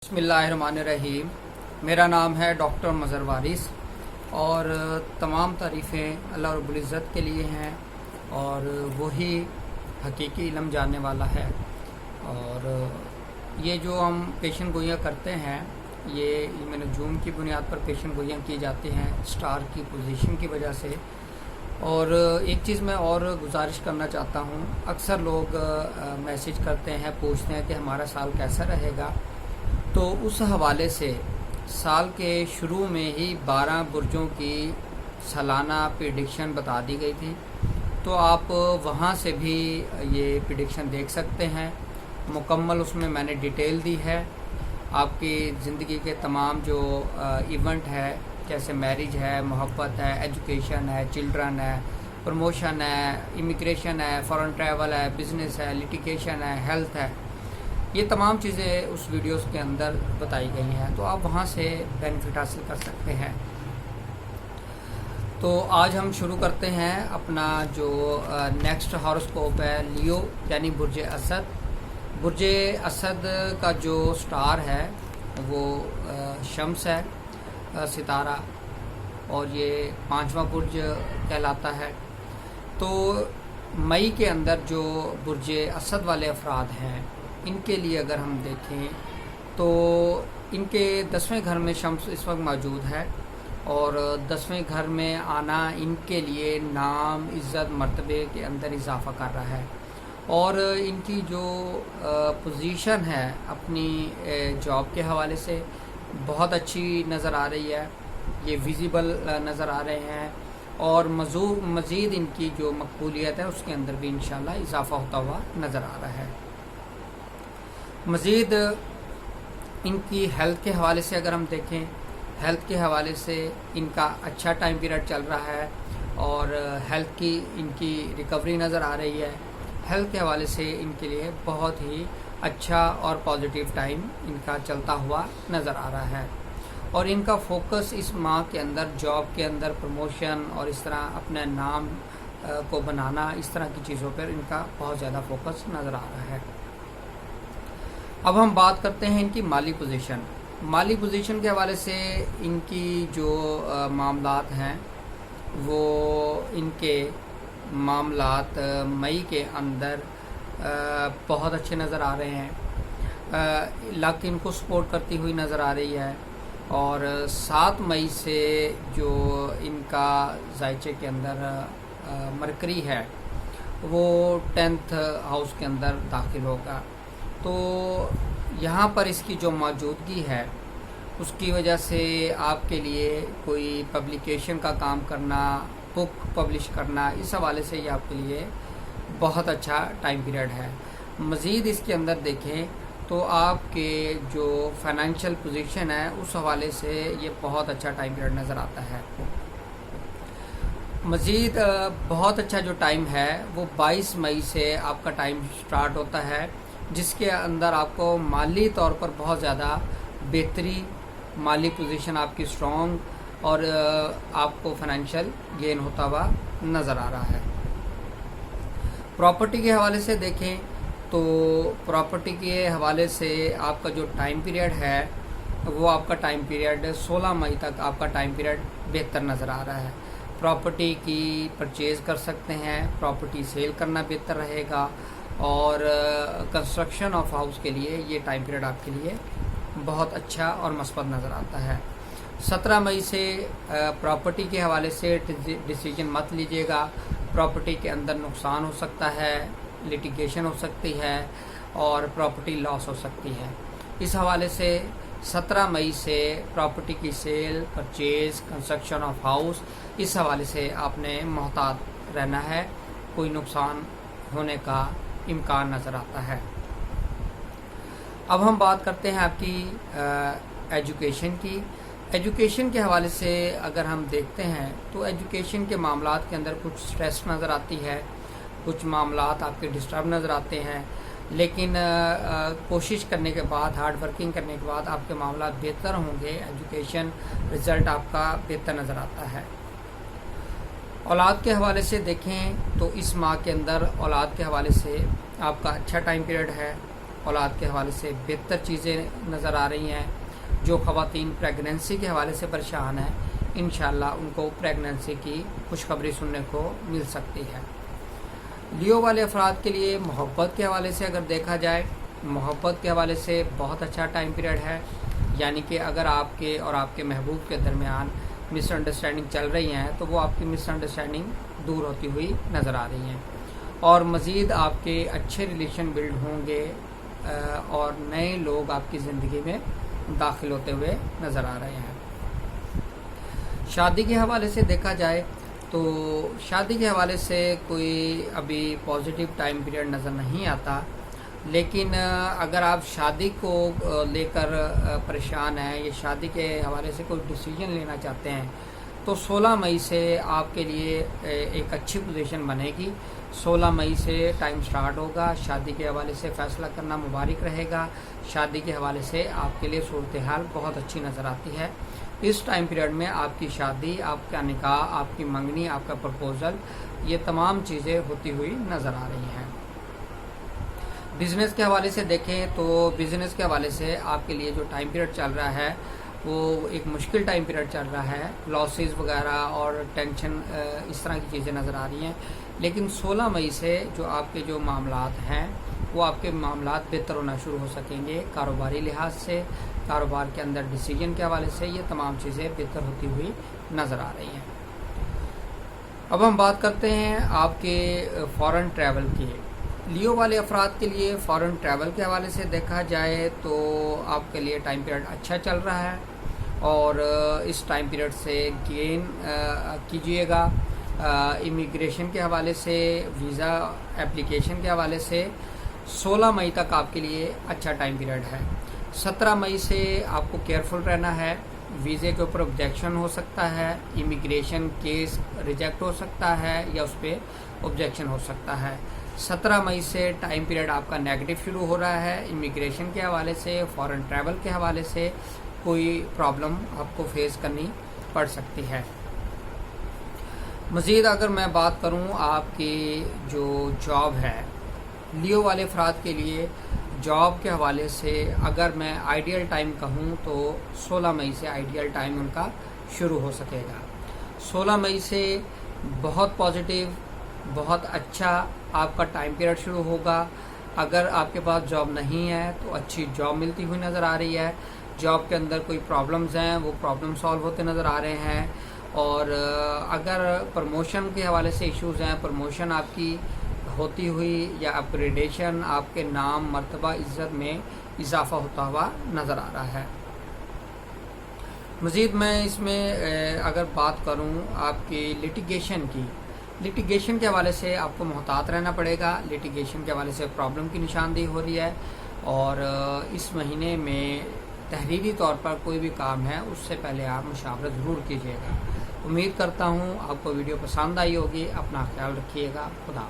बिस्मिल्लाहिर्रहमानिर्रहीम। मेरा नाम है डॉक्टर मज़हर वारिस और तमाम तारीफ़ें अल्लाह रब्बुल इज़्ज़त के लिए हैं और वही हकीकी इल्म जानने वाला है। और ये जो हम पेशन गोइयाँ करते हैं ये नजूम की बुनियाद पर पेशन गोइयाँ की जाती हैं स्टार की पोजीशन की वजह से। और एक चीज़ मैं और गुजारिश करना चाहता हूँ, अक्सर लोग मैसेज करते हैं, पूछते हैं कि हमारा साल कैसा रहेगा। तो उस हवाले से साल के शुरू में ही 12 बुर्जों की सालाना प्रेडिक्शन बता दी गई थी, तो आप वहाँ से भी ये प्रेडिक्शन देख सकते हैं। मुकम्मल उसमें मैंने डिटेल दी है। आपकी ज़िंदगी के तमाम जो इवेंट है, जैसे मैरिज है, मोहब्बत है, एजुकेशन है, चिल्ड्रन है, प्रमोशन है, इमिग्रेशन है, फॉरेन ट्रैवल है, बिज़नेस है, लिटिगेशन है, हेल्थ है, ये तमाम चीज़ें उस वीडियोस के अंदर बताई गई हैं। तो आप वहाँ से बेनिफिट हासिल कर सकते हैं। तो आज हम शुरू करते हैं अपना जो नेक्स्ट हॉरोस्कोप है लियो यानी बुर्ज असद। बुर्ज असद का जो स्टार है वो शम्स है, सितारा, और ये 5वां बुर्ज कहलाता है। तो मई के अंदर जो बुर्ज असद वाले अफराद हैं इनके लिए अगर हम देखें तो इनके 10वें घर में शम्स इस वक्त मौजूद है और 10वें घर में आना इनके लिए नाम, इज़्ज़त, मर्तबे के अंदर इजाफ़ा कर रहा है। और इनकी जो पोजीशन है अपनी जॉब के हवाले से बहुत अच्छी नज़र आ रही है, ये विजिबल नज़र आ रहे हैं। और मज़ीद इनकी जो मकबूलियत है उसके अंदर भी इंशाल्लाह इजाफ़ा होता हुआ नज़र आ रहा है। मज़ीद इनकी हेल्थ के हवाले से अगर हम देखें, हेल्थ के हवाले से इनका अच्छा टाइम पीरियड चल रहा है और हेल्थ की इनकी रिकवरी नज़र आ रही है। हेल्थ के हवाले से इनके लिए बहुत ही अच्छा और पॉजिटिव टाइम इनका चलता हुआ नज़र आ रहा है। और इनका फोकस इस माह के अंदर जॉब के अंदर प्रमोशन और इस तरह अपने नाम को बनाना, इस तरह की चीज़ों पर इनका बहुत ज़्यादा फोकस नज़र आ रहा है। अब हम बात करते हैं इनकी माली पोजीशन। माली पोजीशन के हवाले से इनकी जो मामलात हैं वो इनके मामलात मई के अंदर बहुत अच्छे नज़र आ रहे हैं। लक इनको सपोर्ट करती हुई नज़र आ रही है। और 7 मई से जो इनका जायचे के अंदर मरकरी है वो 10th हाउस के अंदर दाखिल होगा। तो यहाँ पर इसकी जो मौजूदगी है उसकी वजह से आपके लिए कोई पब्लिकेशन का काम करना, बुक पब्लिश करना, इस हवाले से ये आपके लिए बहुत अच्छा टाइम पीरियड है। मज़ीद इसके अंदर देखें तो आपके जो फाइनेंशियल पोजीशन है उस हवाले से ये बहुत अच्छा टाइम पीरियड नज़र आता है। मज़ीद बहुत अच्छा जो टाइम है वो 22 मई से आपका टाइम स्टार्ट होता है, जिसके अंदर आपको माली तौर पर बहुत ज़्यादा बेहतरी, माली पोजीशन आपकी स्ट्रॉन्ग और आपको फाइनेंशियल गेन होता हुआ नज़र आ रहा है। प्रॉपर्टी के हवाले से देखें तो प्रॉपर्टी के हवाले से आपका जो टाइम पीरियड है वो आपका टाइम पीरियड 16 मई तक आपका टाइम पीरियड बेहतर नज़र आ रहा है। प्रॉपर्टी की परचेज़ कर सकते हैं, प्रॉपर्टी सेल करना बेहतर रहेगा। और कंस्ट्रक्शन ऑफ हाउस के लिए ये टाइम पीरियड आपके लिए बहुत अच्छा और मस्बत नज़र आता है। 17 मई से प्रॉपर्टी के हवाले से डिसीजन मत लीजिएगा। प्रॉपर्टी के अंदर नुकसान हो सकता है, लिटिगेशन हो सकती है और प्रॉपर्टी लॉस हो सकती है। इस हवाले से 17 मई से प्रॉपर्टी की sale, purchase, construction of house, इस हवाले से आपने मोहतात रहना है, कोई नुकसान होने का इम्कान नज़र आता है। अब हम बात करते हैं आपकी एजुकेशन की। एजुकेशन के हवाले से अगर हम देखते हैं तो एजुकेशन के मामलात के अंदर कुछ स्ट्रेस नज़र आती है, कुछ मामलात आपके डिस्टर्ब नज़र आते हैं, लेकिन कोशिश करने के बाद, हार्ड वर्किंग करने के बाद आपके मामलात बेहतर होंगे। एजुकेशन रिज़ल्ट आपका बेहतर नज़र आता है। औलाद के हवाले से देखें तो इस माह के अंदर औलाद के हवाले से आपका अच्छा टाइम पीरियड है اولاد کے حوالے سے بہتر چیزیں نظر آ رہی ہیں. جو خواتین پریگننسی کے حوالے سے پریشان ہیں انشاءاللہ ان کو پریگننسی کی خوشخبری سننے کو مل سکتی ہے. لیو والے افراد کے لیے محبت کے حوالے سے اگر دیکھا جائے، محبت کے حوالے سے بہت اچھا ٹائم پیریڈ ہے. یعنی کہ اگر آپ کے اور آپ کے محبوب کے درمیان مس انڈرسٹینڈنگ چل رہی ہیں تو وہ آپ کی مس انڈرسٹینڈنگ دور ہوتی ہوئی نظر آ رہی ہیں، اور مزید آپ کے اچھے ریلیشن بلڈ ہوں گے اور نئے لوگ آپ کی زندگی میں داخل ہوتے ہوئے نظر آ رہے ہیں. شادی کے حوالے سے دیکھا جائے تو شادی کے حوالے سے کوئی ابھی پازیٹیو ٹائم پیریڈ نظر نہیں آتا، لیکن اگر آپ شادی کو لے کر پریشان ہیں یا شادی کے حوالے سے کوئی ڈیسیجن لینا چاہتے ہیں تو 16 مئی سے آپ کے لیے ایک اچھی پوزیشن بنے گی. 16 مئی سے ٹائم سٹارٹ ہوگا. شادی کے حوالے سے فیصلہ کرنا مبارک رہے گا. شادی کے حوالے سے آپ کے لیے صورتحال بہت اچھی نظر آتی ہے. اس ٹائم پیریڈ میں آپ کی شادی، آپ کا نکاح، آپ کی منگنی، آپ کا پرپوزل، یہ تمام چیزیں ہوتی ہوئی نظر آ رہی ہیں. بزنس کے حوالے سے دیکھیں تو بزنس کے حوالے سے آپ کے لیے جو ٹائم پیریڈ چل رہا ہے وہ ایک مشکل ٹائم پیریڈ چل رہا ہے. لاسز وغیرہ اور ٹینشن اس طرح کی چیزیں نظر آ رہی ہیں. لیکن 16 مئی سے جو آپ کے جو معاملات ہیں وہ آپ کے معاملات بہتر ہونا شروع ہو سکیں گے. کاروباری لحاظ سے، کاروبار کے اندر ڈیسیجن کے حوالے سے یہ تمام چیزیں بہتر ہوتی ہوئی نظر آ رہی ہیں. اب ہم بات کرتے ہیں آپ کے فارن ٹریول کی. لیو والے افراد کے لیے فارن ٹریول کے حوالے سے دیکھا جائے تو آپ کے لیے ٹائم پیریڈ اچھا چل رہا ہے، اور اس ٹائم پیریڈ سے گین کیجئے گا. امیگریشن کے حوالے سے، ویزا اپلیکیشن کے حوالے سے 16 مئی تک آپ کے لیے اچھا ٹائم پیریڈ ہے. 17 مئی سے آپ کو کیئرفل رہنا ہے. ویزے کے اوپر آبجیکشن ہو سکتا ہے، امیگریشن کیس ریجیکٹ ہو سکتا ہے یا اس پہ آبجیکشن ہو سکتا ہے. 17 مئی سے ٹائم پیریڈ آپ کا نیگیٹو شروع ہو رہا ہے. امیگریشن کے حوالے سے، فارن ٹریول کے حوالے سے کوئی پرابلم آپ کو فیس کرنی پڑ سکتی ہے. مزید اگر میں بات کروں آپ کی جو جاب ہے، لیو والے افراد کے لیے جاب کے حوالے سے اگر میں آئیڈیل ٹائم کہوں تو 16 مئی سے آئیڈیل ٹائم ان کا شروع ہو سکے گا. 16 مئی سے بہت پازیٹیو، بہت اچھا آپ کا ٹائم پیریڈ شروع ہوگا. اگر آپ کے پاس جاب نہیں ہے تو اچھی جاب ملتی ہوئی نظر آ رہی ہے. جاب کے اندر کوئی پرابلمز ہیں وہ پرابلم سالو ہوتے نظر آ رہے ہیں. اور اگر پروموشن کے حوالے سے ایشوز ہیں، پروموشن آپ کی ہوتی ہوئی یا اپگریڈیشن، آپ کے نام، مرتبہ، عزت میں اضافہ ہوتا ہوا نظر آ رہا ہے. مزید میں اس میں اگر بات کروں آپ کی لٹیگیشن کی، لٹیگیشن کے حوالے سے آپ کو محتاط رہنا پڑے گا. لٹیگیشن کے حوالے سے پرابلم کی نشاندہی ہو رہی ہے، اور اس مہینے میں تحریری طور پر کوئی بھی کام ہے اس سے پہلے آپ مشاورت ضرور کیجیے گا. امید کرتا ہوں آپ کو ویڈیو پسند آئی ہوگی. اپنا خیال رکھیے گا. خدا